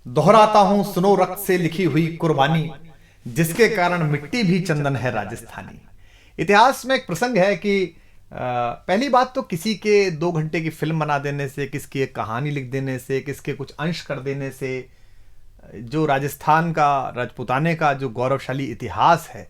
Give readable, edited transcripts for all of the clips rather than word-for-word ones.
दोहराता हूं सुनो रक्त से लिखी हुई कुर्बानी, जिसके कारण मिट्टी भी चंदन है राजस्थानी। इतिहास में एक प्रसंग है कि पहली बात तो किसी के 2 घंटे की फिल्म बना देने से, किसकी एक कहानी लिख देने से, किसके कुछ अंश कर देने से जो राजस्थान का, राजपूताने का जो गौरवशाली इतिहास है,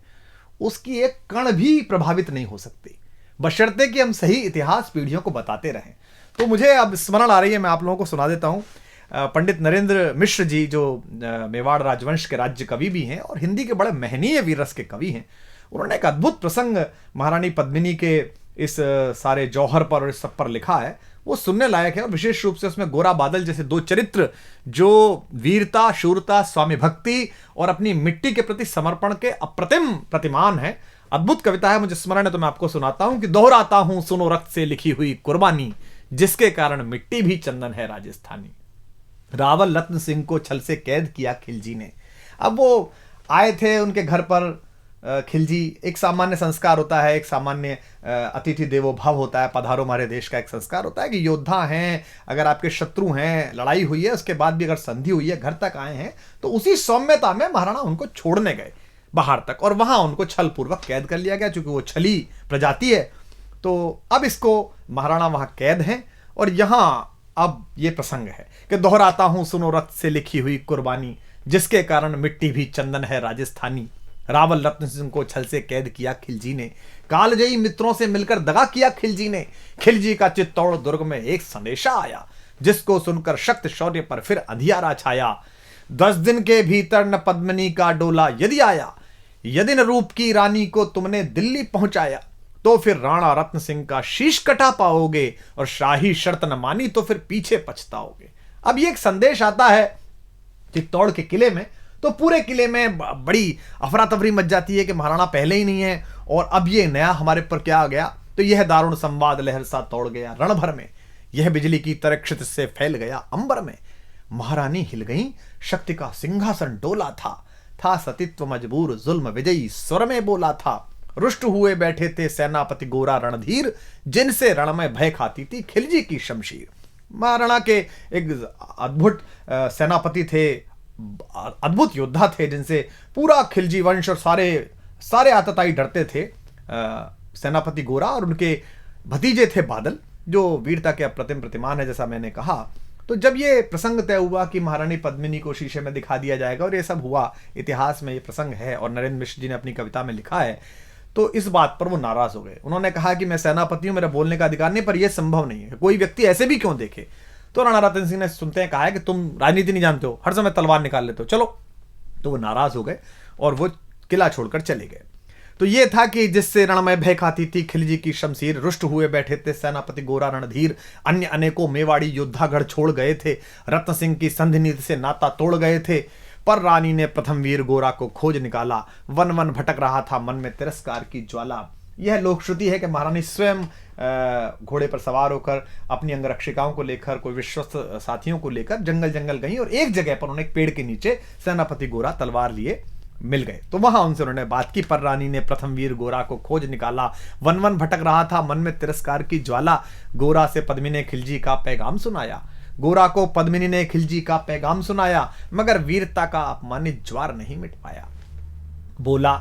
उसकी एक कण भी प्रभावित नहीं हो सकती, बशर्ते कि हम सही इतिहास पीढ़ियों को बताते रहें। तो मुझे अब स्मरण आ रही है, मैं आप लोगों को सुना देता हूं। पंडित नरेंद्र मिश्र जी, जो मेवाड़ राजवंश के राज्य कवि भी हैं और हिंदी के बड़े महनीय वीररस के कवि हैं, उन्होंने एक अद्भुत प्रसंग महारानी पद्मिनी के इस सारे जौहर पर और इस सब पर लिखा है। वो सुनने लायक है और विशेष रूप से उसमें गोरा बादल जैसे 2 चरित्र जो वीरता, शूरता, स्वामी भक्ति और अपनी मिट्टी के प्रति समर्पण के अप्रतिम प्रतिमान है। अद्भुत कविता है, मुझे स्मरण है तो मैं आपको सुनाता हूं कि दोहराता हूं सुनो रक्त से लिखी हुई कुर्बानी, जिसके कारण मिट्टी भी चंदन है राजस्थानी। रावल रत्न सिंह को छल से कैद किया खिलजी ने। अब वो आए थे उनके घर पर खिलजी। एक सामान्य संस्कार होता है, एक सामान्य अतिथि देवो भव होता है, पधारो हमारे देश का एक संस्कार होता है कि योद्धा हैं, अगर आपके शत्रु हैं, लड़ाई हुई है, उसके बाद भी अगर संधि हुई है, घर तक आए हैं, तो उसी सौम्यता में महाराणा उनको छोड़ने गए बाहर तक और वहां उनको छल पूर्वक कैद कर लिया गया। चूंकि वो छली प्रजाति है, तो अब इसको महाराणा वहां कैद हैं और यहां अब ये प्रसंग है कि दोहराता हूं सुनो रक्त से लिखी हुई कुर्बानी, जिसके कारण मिट्टी भी चंदन है राजस्थानी। रावल रत्न सिंह को छल से कैद किया खिलजी ने, कालजयी मित्रों से मिलकर दगा किया खिलजी ने। खिलजी का चित्तौड़ दुर्ग में एक संदेशा आया, जिसको सुनकर शक्त शौर्य पर फिर अंधियारा छाया। 10 दिन के भीतर न पद्मिनी का डोला यदि आया, यदि न रूप की रानी को तुमने दिल्ली पहुंचाया, तो फिर राणा रत्न सिंह का शीश कटा पाओगे और शाही शर्त न मानी तो फिर पीछे पछताओगे। अब ये एक संदेश आता है चित्तौड़ के किले में, तो पूरे किले में बड़ी अफरा तफरी मच जाती है कि महाराणा पहले ही नहीं है और अब ये नया हमारे पर क्या आ गया। तो यह दारुण संवाद लहर सा तोड़ गया रण भर में, यह बिजली की तरह क्षितिज से फैल गया अंबर में। महारानी हिल गई, शक्ति का सिंहासन डोला था सतीत्व मजबूर जुल्म विजयी स्वर में बोला था। रुष्ट हुए बैठे थे सेनापति गोरा रणधीर, जिनसे रण में भय खाती थी खिलजी की शमशीर। महाराणा के एक अद्भुत सेनापति थे, अद्भुत योद्धा थे, जिनसे पूरा खिलजी वंश और सारे आतताई डरते थे। सेनापति गोरा और उनके भतीजे थे बादल, जो वीरता के अप्रतिम प्रतिमान है, जैसा मैंने कहा। तो जब ये प्रसंग तय हुआ कि महारानी पद्मिनी को शीशे में दिखा दिया जाएगा और ये सब हुआ, इतिहास में ये प्रसंग है और नरेंद्र मिश्र जी ने अपनी कविता में लिखा है, तो इस बात पर वो नाराज हो गए। उन्होंने कहा कि मैं सेनापति हूं, मेरा बोलने का अधिकार नहीं, पर यह संभव नहीं है, कोई व्यक्ति ऐसे भी क्यों देखे। तो राणा रतन सिंह ने सुनते हैं कहा है कि तुम राजनीति नहीं जानते हो, हर समय तलवार निकाल लेते हो, चलो। तो वो नाराज हो गए और वो किला छोड़कर चले गए। तो ये था कि जिससे रण में भय खाती थी खिलजी की शमशीर, रुष्ट हुए बैठे थे सेनापति गोरा रणधीर, अन्य अनेकों मेवाड़ी योद्धागढ़ छोड़ गए थे, रत्न सिंह की संधि नीति से नाता तोड़ गए थे। पर रानी ने प्रथम वीर गोरा को खोज निकाला, वन वन भटक रहा था मन में तिरस्कार की ज्वाला। यह लोक श्रुति है कि महारानी स्वयं घोड़े पर सवार होकर अपनी अंगरक्षिकाओं को लेकर, कोई विश्वस्त साथियों को लेकर जंगल जंगल गई और एक जगह पर उन्हें एक पेड़ के नीचे सेनापति गोरा तलवार लिए मिल गए। तो वहां उनसे उन्होंने बात की। पर रानी ने प्रथम वीर गोरा को खोज निकाला, वन वन भटक रहा था मन में तिरस्कार की ज्वाला। गोरा से पद्मिनी ने खिलजी का पैगाम सुनाया, गोरा को पद्मिनी ने खिलजी का पैगाम सुनाया, मगर वीरता का अपमानित ज्वार नहीं मिट पाया। बोला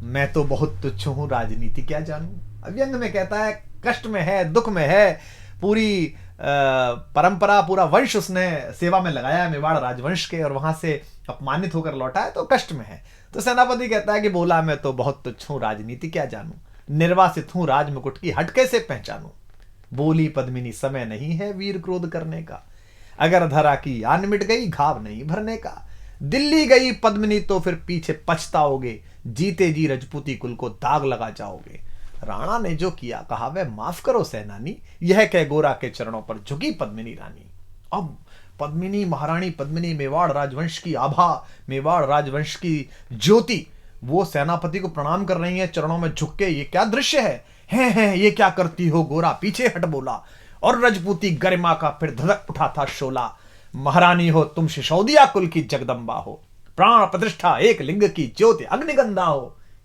मैं तो बहुत तुच्छ हूं, राजनीति क्या जानूं। व्यंग में कहता है कष्ट में है, दुख में है, पूरी परंपरा, पूरा वंश उसने सेवा में लगाया है मेवाड़ राजवंश के, और वहां से अपमानित होकर लौटा है तो कष्ट में है। तो सेनापति कहता है कि बोला मैं तो बहुत तुच्छ हूं, राजनीति क्या जानूं, निर्वासित हूं, राज मुकुट की हट कैसे पहचानूं। बोली पद्मिनी समय नहीं है वीर क्रोध करने का, अगर धरा की आन मिट गई घाव नहीं भरने का। दिल्ली गई पद्मिनी तो फिर पीछे पछताओगे, जीते जी रजपूती कुल को दाग लगा जाओगे। राणा ने जो किया कहा वह माफ करो सेनानी, यह कह गोरा के चरणों पर झुकी पद्मिनी रानी। अब पद्मिनी, महारानी पद्मिनी, मेवाड़ राजवंश की आभा, मेवाड़ राजवंश की ज्योति, वो सेनापति को प्रणाम कर रही है चरणों में झुक के। ये क्या दृश्य है ये क्या करती हो। गोरा पीछे हट बोला और रजपूती गरिमा का फिर धधक उठा था शोला। महारानी हो तुम सिसोदिया कुल की जगदम्बा हो, प्राण प्रतिष्ठा एक लिंग की ज्योति अग्निगंधा हो।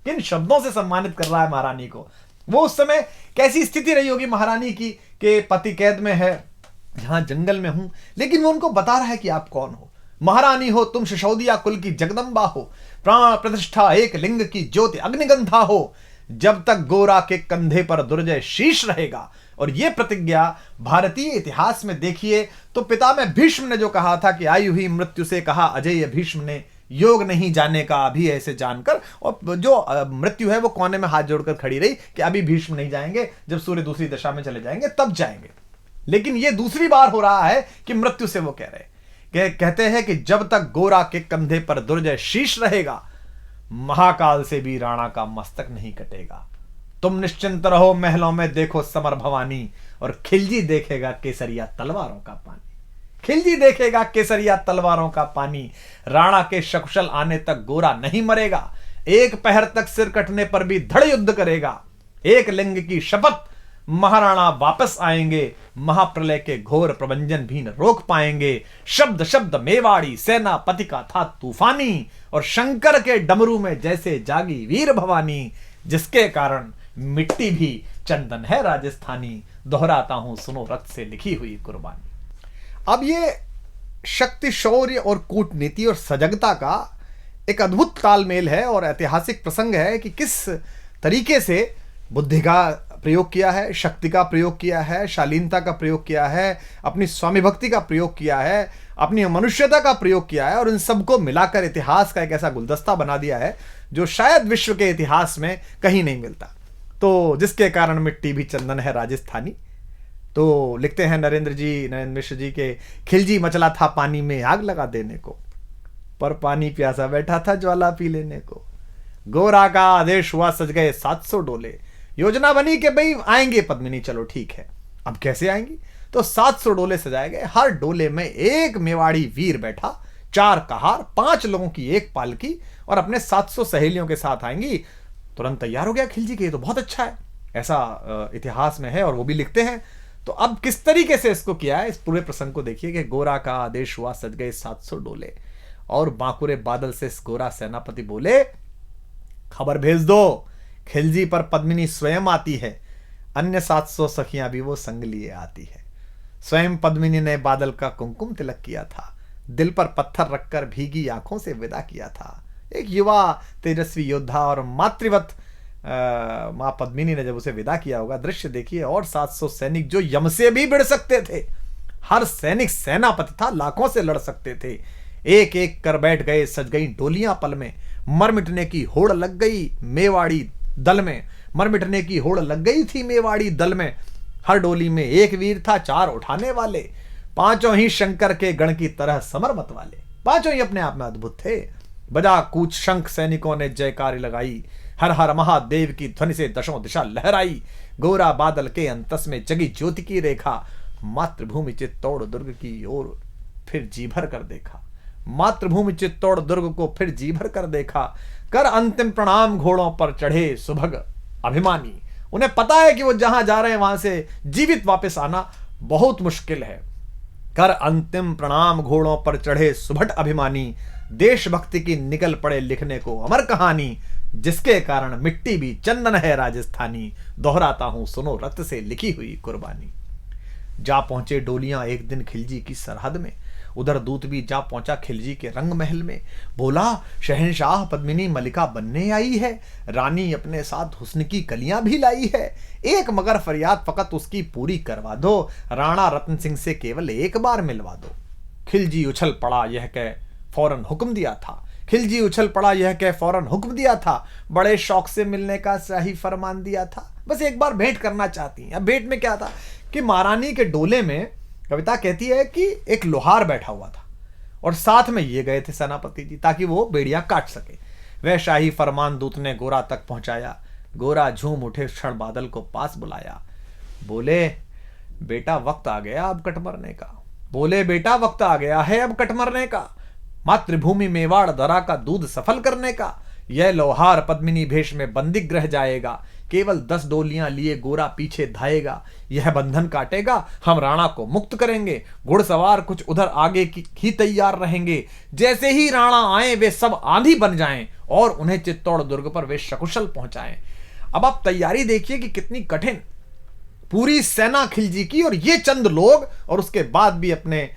किन शब्दों से सम्मानित कर रहा है महारानी को। वो उस समय कैसी स्थिति रही होगी महारानी की कि पति कैद में है, यहां जंगल में हूं, लेकिन वो उनको बता रहा है कि आप कौन हो। महारानी हो तुम सिसोदिया कुल की जगदम्बा हो, प्राण प्रतिष्ठा एक लिंग की ज्योति अग्निगंधा हो, जब तक गोरा के कंधे पर दुर्जय शीश रहेगा। और यह प्रतिज्ञा भारतीय इतिहास में देखिए तो पितामह भीष्म ने जो कहा था कि आयु ही मृत्यु से कहा अजेय भीष्म ने, योग नहीं जाने का अभी ऐसे जानकर, और जो मृत्यु है वो कोने में हाथ जोड़कर खड़ी रही कि अभी भीष्म नहीं जाएंगे, जब सूर्य दूसरी दिशा में चले जाएंगे तब जाएंगे। लेकिन यह दूसरी बार हो रहा है कि मृत्यु से वो कह रहे, कहते हैं कि जब तक गोरा के कंधे पर दुर्जय शीश रहेगा, महाकाल से भी राणा का मस्तक नहीं कटेगा। तुम निश्चिंत रहो महलों में देखो समर भवानी, और खिलजी देखेगा केसरिया तलवारों का पानी। खिलजी देखेगा केसरिया तलवारों का पानी। राणा के सकुशल आने तक गोरा नहीं मरेगा, एक पहर तक सिर कटने पर भी धड़ युद्ध करेगा। एक लिंग की शपथ, महाराणा वापस आएंगे, महाप्रलय के घोर प्रबंजन भी न रोक पाएंगे। शब्द शब्द मेवाड़ी सेनापति का था तूफानी, और शंकर के डमरू में जैसे जागी वीर भवानी, जिसके कारण मिट्टी भी चंदन है राजस्थानी, दोहराता हूं सुनो रक्त से लिखी हुई कुर्बानी। अब ये शक्ति, शौर्य और कूटनीति और सजगता का एक अद्भुत तालमेल है और ऐतिहासिक प्रसंग है कि किस तरीके से बुद्धि का प्रयोग किया है, शक्ति का प्रयोग किया है, शालीनता का प्रयोग किया है, अपनी स्वामी भक्ति का प्रयोग किया है, अपनी मनुष्यता का प्रयोग किया है, और इन सबको मिलाकर इतिहास का एक ऐसा गुलदस्ता बना दिया है जो शायद विश्व के इतिहास में कहीं नहीं मिलता। तो जिसके कारण मिट्टी भी चंदन है राजस्थानी। तो लिखते हैं नरेंद्र मिश्र जी के, खिलजी मचला था पानी में आग लगा देने को, पर पानी प्यासा बैठा था ज्वाला पी लेने को। गोरा का आदेश हुआ सज गए 700 डोले, योजना बनी कि भाई आएंगे पद्मिनी, चलो ठीक है। अब कैसे आएंगी? तो 700 डोले सजाए गए, हर डोले में एक मेवाड़ी वीर बैठा, 4 कहार, 5 लोगों की एक पालकी, और अपने 700 सहेलियों के साथ आएंगी। तुरंत तैयार हो गया खिलजी के, ये तो बहुत अच्छा है, ऐसा इतिहास में है और वो भी लिखते हैं। तो अब किस तरीके से इसको किया है, इस पूरे प्रसंग को देखिए कि गोरा का आदेश हुआ सज गए 700 डोले, और बांकुरे बादल से गोरा सेनापति बोले खबर भेज दो, खिलजी पर पद्मिनी स्वयं आती है, अन्य 700 सखियां भी वो संग लिए आती है। स्वयं पद्मिनी ने बादल का कुमकुम तिलक किया था, दिल पर पत्थर रखकर भीगी आंखों से विदा किया था। एक युवा तेजस्वी योद्धा और मातृवत मां पद्मिनी ने जब उसे विदा किया होगा, दृश्य देखिए। और 700 सैनिक जो यम से भी भिड़ सकते थे, हर सैनिक सेनापति था, लाखों से लड़ सकते थे, एक एक कर बैठ गए, सज गई डोलियां पल में, मर मिटने की होड़ लग गई मेवाड़ी दल में, मर मिटने की होड़ लग गई थी मेवाड़ी दल में। हर डोली में एक वीर था, 4 उठाने वाले, पांचों ही शंकर के गण की तरह समर मत वाले, पांचों ही अपने आप में अद्भुत थे। बजा कूच शंख सैनिकों ने जयकारी लगाई, हर हर महादेव की ध्वनि से दशों दिशा लहराई। गोरा बादल के अंतस में जगी ज्योति की रेखा, मातृभूमि चित्तौड़ दुर्ग की ओर फिर जी भर कर देखा, मातृभूमि चित्तौड़ दुर्ग को फिर जी भर कर देखा। कर अंतिम प्रणाम घोड़ों पर चढ़े सुभग अभिमानी। उन्हें पता है कि वो जहां जा रहे हैं वहां से जीवित वापस आना बहुत मुश्किल है। कर अंतिम प्रणाम घोड़ों पर चढ़े सुभट अभिमानी, देशभक्ति की निकल पड़े लिखने को अमर कहानी, जिसके कारण मिट्टी भी चंदन है राजस्थानी, दोहराता हूं सुनो रक्त से लिखी हुई कुर्बानी। जा पहुंचे डोलियां एक दिन खिलजी की सरहद में, उधर दूत भी जा पहुंचा खिलजी के रंग महल में। बोला शहंशाह पद्मिनी मलिका बनने आई है, रानी अपने साथ हुस्न की कलियां भी लाई है, एक मगर फरियाद फकत उसकी पूरी करवा दो, राणा रतन सिंह से केवल एक बार मिलवा दो। खिलजी उछल पड़ा यह कह फौरन हुक्म दिया था, खिलजी उछल पड़ा यह कह फौरन हुक्म दिया था, बड़े शौक से मिलने का शाही फरमान दिया था। बस एक बार भेंट करना चाहती हैं। अब भेंट में क्या था कि महारानी के डोले में कविता कहती है कि एक लोहार बैठा हुआ था और साथ में ये गए थे सेनापति जी, ताकि वो बेड़ियां काट सके। वह शाही फरमान दूत ने गोरा तक पहुंचाया। गोरा झूम उठे, क्षण बादल को पास बुलाया, बोले बेटा वक्त आ गया अब कट मरने का, बोले बेटा वक्त आ गया है अब कट मरने का, मातृभूमि मेवाड़ दरा का दूध सफल करने का। यह लोहार पद्मिनी भेष में बंदी ग्रह जाएगा, केवल 10 डोलियां लिए गोरा पीछे धाएगा, यह बंधन काटेगा, हम राणा को मुक्त करेंगे। घुड़सवार कुछ उधर आगे की ही तैयार रहेंगे, जैसे ही राणा आए वे सब आंधी बन जाएं और उन्हें चित्तौड़ दुर्ग पर वे सकुशल पहुंचाएं। अब आप तैयारी देखिए कि कितनी कठिन, पूरी सेना खिलजी की और ये चंद लोग, और उसके बाद भी अपने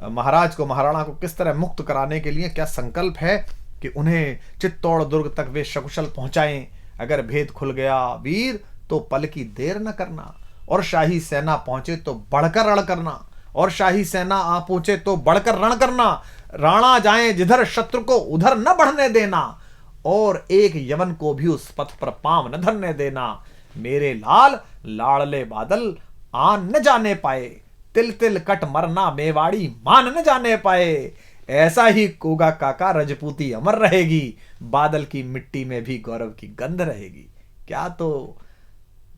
महाराज को, महाराणा को किस तरह मुक्त कराने के लिए क्या संकल्प है कि उन्हें चित्तौड़ दुर्ग तक वे सकुशल पहुंचाएं। अगर भेद खुल गया वीर तो पल की देर न करना, और शाही सेना पहुंचे तो बढ़कर रण करना, और शाही सेना आ पहुंचे तो बढ़कर रण करना। राणा जाए जिधर शत्रु को उधर न बढ़ने देना, और एक यवन को भी उस पथ पर पांव न धरने देना। मेरे लाल लाड़ले बादल आन न जाने पाए, तिल तिल कट मरना मेवाड़ी मान न जाने पाए। ऐसा ही कोगा काका रजपूती अमर रहेगी, बादल की मिट्टी में भी गौरव की गंध रहेगी। क्या तो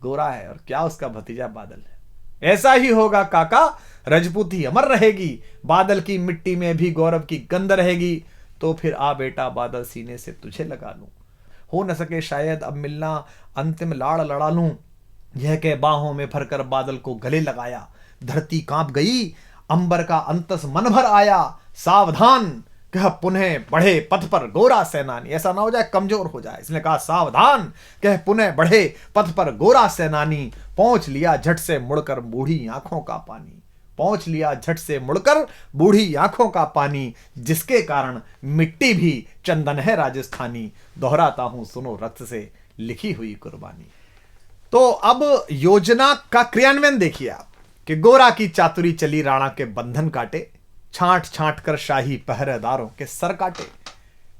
गोरा है और क्या उसका भतीजा बादल है। ऐसा ही होगा काका, रजपूती अमर रहेगी, बादल की मिट्टी में भी गौरव की गंध रहेगी। तो फिर आ बेटा बादल सीने से तुझे लगा लूं, हो न सके शायद अब मिलना, अंतिम लाड़ लड़ा लूं। यह कह बाहों में भरकर बादल को गले लगाया। धरती कांप गई, अंबर का अंतस मन भर आया। सावधान कह पुनः बढ़े पथ पर गोरा सेनानी। ऐसा ना हो जाए कमजोर हो जाए, इसने कहा सावधान कह पुनः बढ़े पथ पर गोरा सेनानी। पहुंच लिया झट से मुड़कर बूढ़ी आंखों का पानी, पहुंच लिया झट से मुड़कर बूढ़ी आंखों का पानी। जिसके कारण मिट्टी भी चंदन है राजस्थानी, दोहराता हूं सुनो रक्त से लिखी हुई कुर्बानी। तो अब योजना का क्रियान्वयन देखिए आप कि गोरा की चातुरी चली राणा के बंधन काटे, छांट छांट कर शाही पहरेदारों के सर काटे।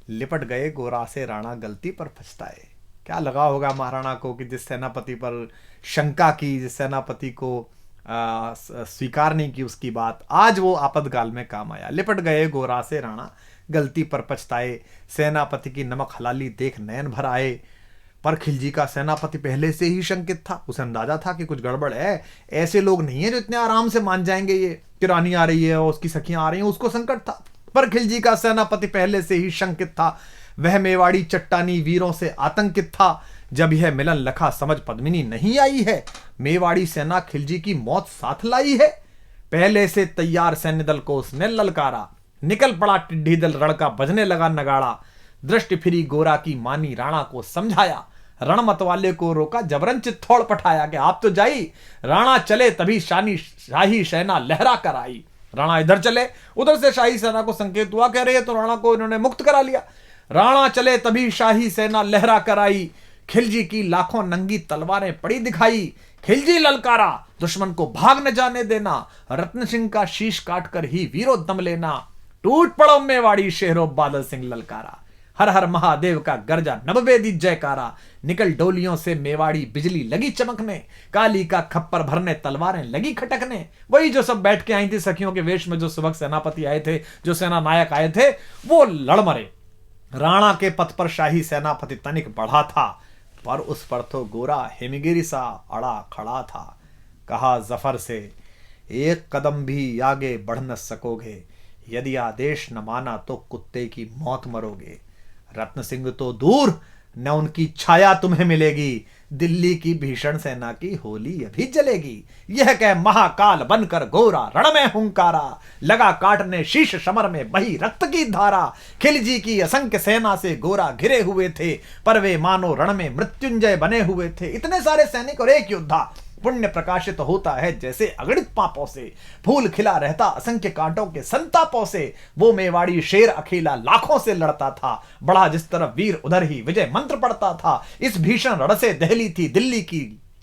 लिपट गए गोरा से राणा गलती पर पछताए। क्या लगा होगा महाराणा को कि जिस सेनापति पर शंका की, जिस सेनापति को स्वीकार नहीं की उसकी बात, आज वो आपातकाल में काम आया। लिपट गए गोरा से राणा गलती पर पछताए, सेनापति की नमक हलाली देख नयन भर आए। पर खिलजी का सेनापति पहले से ही शंकित था, उसे अंदाजा था कि कुछ गड़बड़ है। ऐसे लोग नहीं है जो इतने आराम से मान जाएंगे ये कि रानी आ रही है और उसकी सखियां आ रही हैं, उसको संकट था। पर खिलजी का सेनापति पहले से ही शंकित था, वह मेवाड़ी चट्टानी वीरों से आतंकित था। जब यह मिलन लखा समझ पद्मिनी नहीं आई है, मेवाड़ी सेना खिलजी की मौत साथ लाई है। पहले से तैयार सैन्य दल को उसने ललकारा, निकल पड़ा टिड्डी दल रण का बजने लगा नगाड़ा। दृष्टि फिरी गोरा की मानी राणा को समझाया, रण मतवाले को रोका जबरन चित्तौड़ पठाया कि आप तो जाई। राणा चले तभी शाही सेना लहरा कर आई। राणा इधर चले, उधर से शाही सेना को संकेत हुआ, कह रहे तो राणा को इन्होंने मुक्त करा लिया। राणा चले तभी शाही सेना लहरा कर आई, खिलजी की लाखों नंगी तलवारें पड़ी दिखाई। खिलजी ललकारा दुश्मन को भाग न जाने देना, रत्न सिंह का शीश काटकर ही वीरो दम लेना। टूट पड़ो मेवाड़ी शेरों बादल सिंह ललकारा, हर हर महादेव का गर्जा नववेदी जयकारा। निकल डोलियों से मेवाड़ी बिजली लगी चमकने, काली का खप्पर भरने तलवारें लगी खटकने। वही जो सब बैठ के आई थी सखियों के वेश में, जो सुबह सेनापति आए थे, जो सेना नायक आए थे, वो लड़ मरे। राणा के पथ पर शाही सेनापति तनिक बढ़ा था, पर उस पर तो गोरा हिमगिरी सा अड़ा खड़ा था। कहा जफर से, एक कदम भी आगे बढ़ न सकोगे, यदि आदेश न माना तो कुत्ते की मौत मरोगे। रत्न सिंह तो दूर, न उनकी छाया तुम्हें मिलेगी, दिल्ली की भीषण सेना की होली अभी जलेगी। यह कह महाकाल बनकर गोरा रण में हुंकारा, लगा काटने शीश समर में बही रक्त की धारा। खिलजी की असंख्य सेना से गोरा घिरे हुए थे, पर वे मानो रण में मृत्युंजय बने हुए थे। इतने सारे सैनिक और एक योद्धा, पुण्य प्रकाशित होता है जैसे अगणित पापों से, फूल खिला रहता असंख्य कांटों के संतापों से। वो मेवाड़ी शेर अकेला लाखों से लड़ता था, बड़ा जिस तरफ वीर उधर ही विजय मंत्र पड़ता था। इस भीषण रण से दहली थी दिल्ली की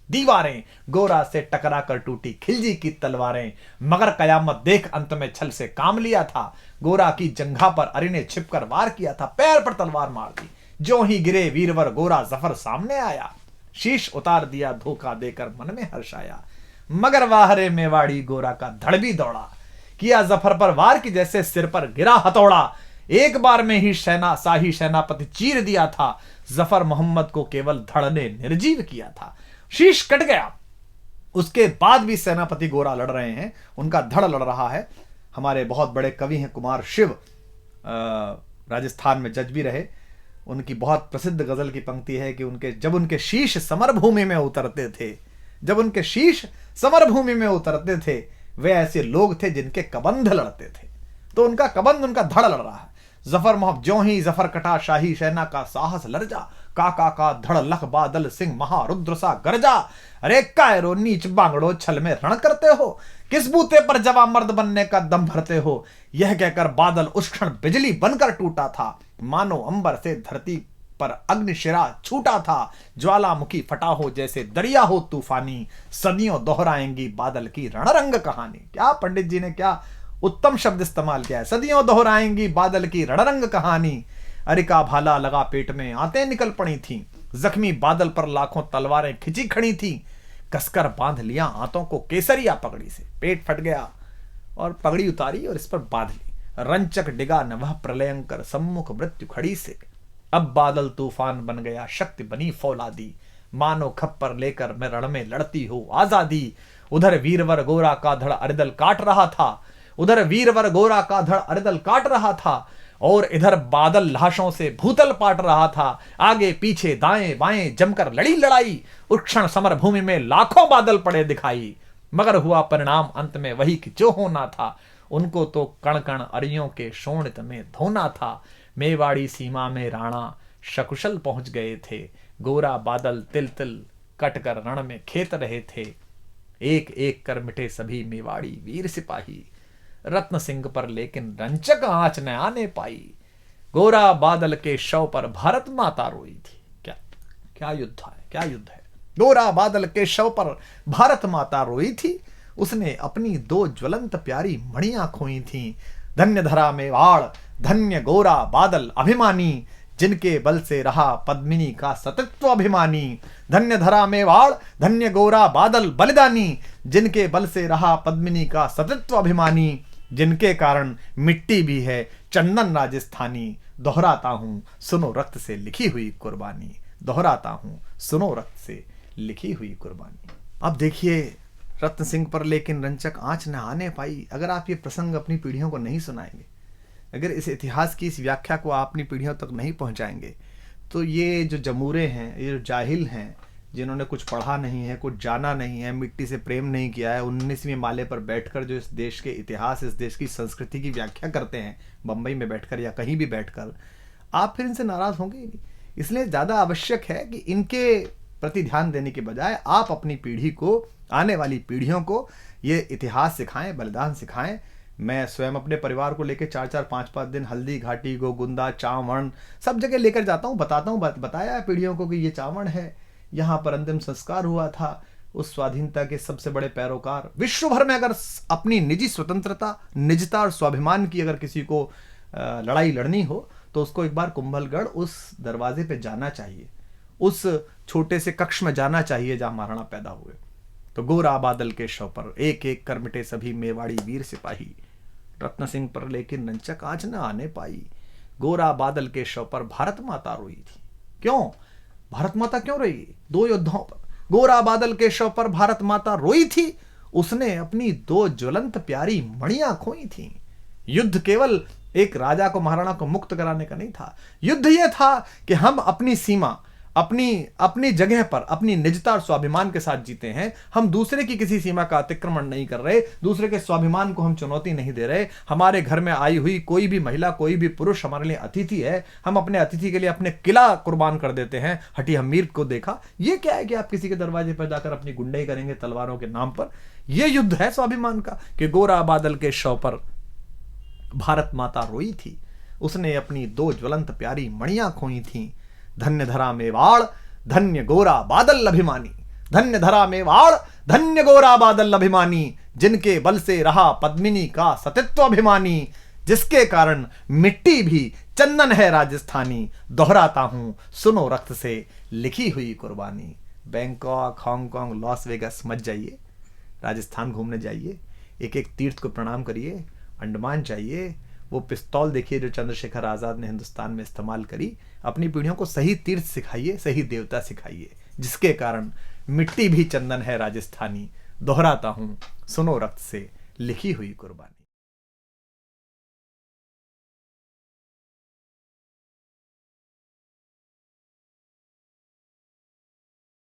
दीवारें, गोरा से टकरा कर टूटी खिलजी की तलवारें। मगर कयामत देख अंत में छल से काम लिया था, गोरा की जंघा पर अरि ने छिपकर वार किया था, पैर पर तलवार मार दी। जो ही गिरे वीरवर गोरा जफर सामने आया, शीश उतार दिया धोखा देकर मन में हर्ष आया। मगर वाहरे मेवाड़ी गोरा का धड़ भी दौड़ा, किया जफर पर वार की जैसे सिर पर गिरा हथौड़ा। एक बार में ही शाही सेनापति चीर दिया था, जफर मोहम्मद को केवल धड़ ने निर्जीव किया था। शीश कट गया, उसके बाद भी सेनापति गोरा लड़ रहे हैं, उनका धड़ लड़ रहा है। हमारे बहुत बड़े कवि हैं कुमार शिव, राजस्थान में जज भी रहे। उनकी बहुत प्रसिद्ध गजल की पंक्ति है कि जब उनके शीश समरभूमि में उतरते थे, जब उनके शीश समरभूमि में उतरते थे, वे ऐसे लोग थे जिनके कबंध लड़ते थे। तो उनका कबंध, उनका धड़ लड़ रहा है। जफर मोहम्मद, ज्यों ही जफर कटा शाही सेना का साहस लर्जा, काका का धड़ लख बादल सिंह महारुद्र सा गरजा। अरे कायरो नीच बांगड़ो छल में रण करते हो, किस बूते पर जवा मर्द बनने का दम भरते हो। यह कहकर बादल उस क्षण बिजली बनकर टूटा था, मानो अंबर से धरती पर अग्निशिरा छूटा था। ज्वालामुखी फटा हो जैसे दरिया हो तूफानी, सदियों दोहराएंगी बादल की रणरंग कहानी। क्या पंडित जी ने क्या उत्तम शब्द इस्तेमाल किया है, सदियों दोहराएंगी बादल की रणरंग कहानी। अरिका भाला लगा पेट में आंतें निकल पड़ी थीं, जख्मी बादल पर लाखों तलवारें खिंची खड़ी थीं। कसकर बांध लिया आंतों को केसरिया पगड़ी से, पेट फट गया और पगड़ी उतारी और इस पर बांध ली। रंचक डिगा न वह प्रलयंकर, सम्मुख मृत्यु खड़ी से। अब बादल तूफान बन गया, शक्ति बनी फौलादी, मानो खप्पर लेकर मैं रण में लड़ती हो आजादी। उधर वीरवर गोरा का धड़ अरिदल काट रहा था, उधर वीरवर गोरा का धड़ अरिदल काट रहा था, और इधर बादल लाशों से भूतल पाट रहा था। आगे पीछे दाएं बाएं जमकर लड़ी लड़ाई, उस क्षण समर भूमि में लाखों बादल पड़े दिखाई। मगर हुआ परिणाम अंत में वही कि जो होना था, उनको तो कण कण अरियों के शोणित में धोना था। मेवाड़ी सीमा में राणा सकुशल पहुंच गए थे, गोरा बादल तिल तिल कटकर रण में खेत रहे थे। एक एक कर मिटे सभी मेवाड़ी वीर सिपाही, रत्न सिंह पर लेकिन रंचक आंच न आने पाई। गोरा बादल के शव पर भारत माता रोई थी। क्या क्या युद्ध है, क्या युद्ध है। गोरा बादल के शव पर भारत माता रोई थी, उसने अपनी दो ज्वलंत प्यारी मणियां खोई थीं। धन्य धरा मेवाड़, धन्य गोरा बादल अभिमानी, जिनके बल से रहा पद्मिनी का सतत्व अभिमानी। धन्य धरा मेवाड़, धन्य गोरा बादल बलिदानी, जिनके बल से रहा पद्मिनी का सतत्व अभिमानी, जिनके कारण मिट्टी भी है चंदन राजस्थानी। दोहराता हूं सुनो रक्त से लिखी हुई कुर्बानी, दोहराता हूं सुनो रक्त से लिखी हुई कुर्बानी। अब देखिए, रत्न सिंह पर लेकिन रंचक आंच न आने पाई। अगर आप ये प्रसंग अपनी पीढ़ियों को नहीं सुनाएंगे, अगर इस इतिहास की इस व्याख्या को आप अपनी पीढ़ियों तक नहीं पहुंचाएंगे, तो ये जो जमूरे हैं, ये जो जाहिल हैं, जिन्होंने कुछ पढ़ा नहीं है, कुछ जाना नहीं है, मिट्टी से प्रेम नहीं किया है, 19वीं माले पर बैठकर जो इस देश के इतिहास, इस देश की संस्कृति की व्याख्या करते हैं, बम्बई में बैठकर या कहीं भी बैठकर, आप फिर इनसे नाराज होंगे ही नहीं। इसलिए ज़्यादा आवश्यक है कि इनके प्रति ध्यान देने के बजाय आप अपनी पीढ़ी को, आने वाली पीढ़ियों को ये इतिहास सिखाएं, बलिदान सिखाएं। मैं स्वयं अपने परिवार को लेकर 4-4, 5-5 दिन हल्दी घाटी, गोगुंदा, चावण सब जगह लेकर जाता हूँ, बताता हूँ, बताया है पीढ़ियों को कि ये चावण है, यहाँ पर अंतिम संस्कार हुआ था उस स्वाधीनता के सबसे बड़े पैरोकार। विश्व भर में अगर अपनी निजी स्वतंत्रता, निजता और स्वाभिमान की अगर किसी को लड़ाई लड़नी हो, तो उसको एक बार कुंभलगढ़ उस दरवाजे पे जाना चाहिए, उस छोटे से कक्ष में जाना चाहिए जहां महाराणा पैदा हुए। तो गोरा बादल के शव पर एक एक कर मिटे सभी मेवाड़ी वीर सिपाही, रत्न सिंह पर लेकिन रंचक आंच न आने पाई। गोरा बादल के शव पर भारत माता रोई थी। क्यों भारत माता क्यों रोई? दो योद्धाओं पर। गोरा बादल के शव पर भारत माता रोई थी, उसने अपनी दो ज्वलंत प्यारी मणियां खोई थी। युद्ध केवल एक राजा को, महाराणा को मुक्त कराने का नहीं था। युद्ध यह था कि हम अपनी सीमा, अपनी जगह पर अपनी निजता और स्वाभिमान के साथ जीते हैं। हम दूसरे की किसी सीमा का अतिक्रमण नहीं कर रहे, दूसरे के स्वाभिमान को हम चुनौती नहीं दे रहे। हमारे घर में आई हुई कोई भी महिला, कोई भी पुरुष हमारे लिए अतिथि है, हम अपने अतिथि के लिए अपने किला कुर्बान कर देते हैं। हटी हमीर को देखा, ये क्या है कि आप किसी के दरवाजे पर जाकर अपनी गुंडाई करेंगे तलवारों के नाम पर। यह युद्ध है स्वाभिमान का कि गोरा बादल के शव पर भारत माता रोई थी, उसने अपनी दो ज्वलंत प्यारी मणियां खोई थी। धन्य धरा मेवाड़, धन्य गोरा बादल अभिमानी, धन्य धरा मेवाड़, धन्य गोरा बादल अभिमानी, जिनके बल से रहा पद्मिनी का सतत्व अभिमानी, जिसके कारण मिट्टी भी चंदन है राजस्थानी। दोहराता हूं सुनो रक्त से लिखी हुई कुर्बानी। बैंकॉक, हांगकांग, लॉस वेगस मत जाइए, राजस्थान घूमने जाइए, एक एक तीर्थ को प्रणाम करिए। अंडमान जाइए, वो पिस्तौल देखिए जो चंद्रशेखर आजाद ने हिंदुस्तान में इस्तेमाल करी। अपनी पीढ़ियों को सही तीर्थ सिखाइए, सही देवता सिखाइए, जिसके कारण मिट्टी भी चंदन है राजस्थानी। दोहराता हूं सुनो रक्त से लिखी हुई कुर्बानी।